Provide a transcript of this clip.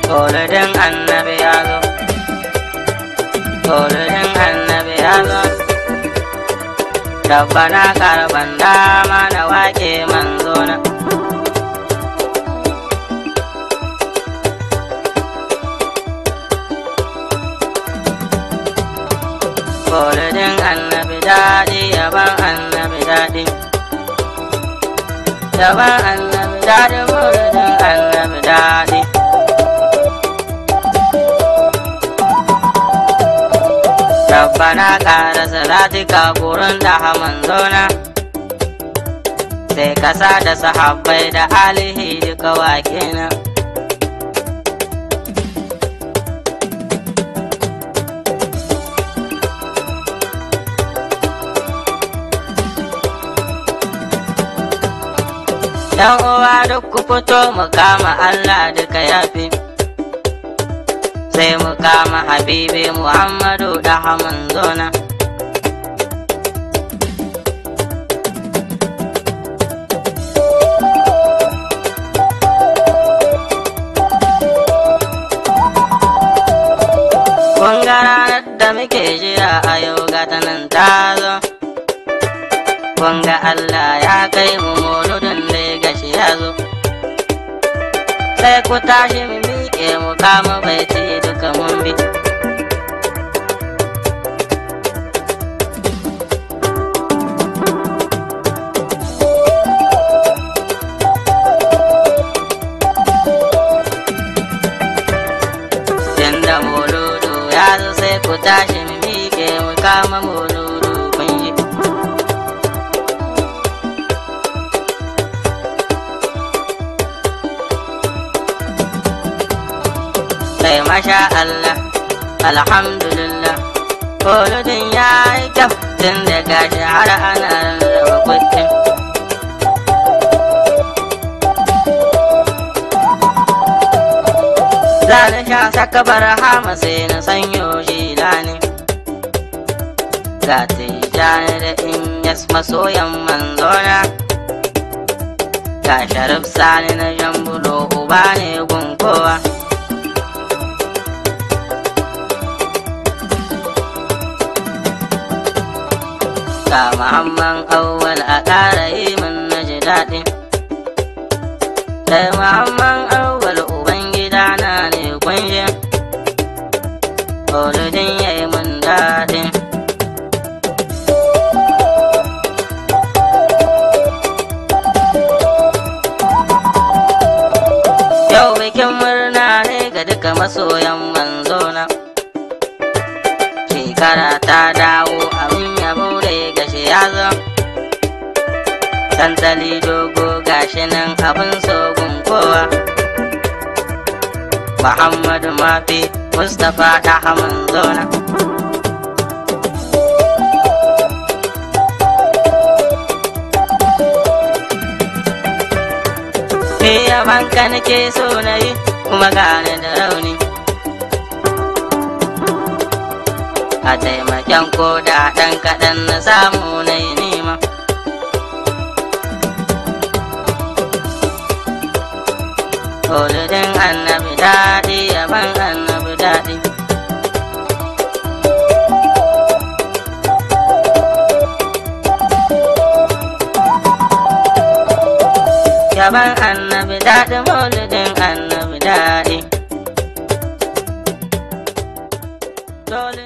Maulidin annabi ya zo, maulidin annabi ya zo. Rabbana karban dama na wake manzona. Maulidin annabi daɗi, yaban annabi daɗi, yaban annabi daɗi, maulidin annabi daɗi. Rabbana ƙara salati ka gurin da manzona, sai kasa da sahabbai da alihi duka wake na. Yan uwa duk ku fito mu kama Allah duka yafi, sai mu kama Habibi Muhammadu da manzona. Kun ga ranar da muke jira a yau ga ta nan ta zo. Kun ga Allah ya kai mu mauludin da ya gashi ya zo. Sai ku tashi mu miƙe mu kama baiti duka mun bi. Yanda mauludu ya zo sai ku tashi mu miƙe mu kama mauludu kun ji. Sai masha Allah, alhamdulillah, mauludin ya yi kyau tun da gashi har ana rarraba kuɗin. Za na sha saka barhama sai na sanyo jilani, ga Tijjani da Inyas masoyan manzona, ga Sharif Sani na Jambulo uba ne gun kowa. Ga Muhammad Awwal a ƙara yi min na ji daɗi, sai Muhammad Awwal Ubangida na ne kunshi, maulidin ya yi min daɗi. Yau bikin murna ne ga duka masoyan manzona, shekara ta dawo abin yabo da ya gashi ya zo. Santali dogo gashi nan abin sogun kowa, Muhammadu Mafi Mustapha ɗaha manzona. Ni yabanka nake so na yi kuma gane da rauni, a taimakon ko da ɗan kaɗan na samu na yi nima. Maulidin annabi daɗi, yaban annabi daɗi. Yaban annabi daɗi, maulidin annabi daɗi. Dole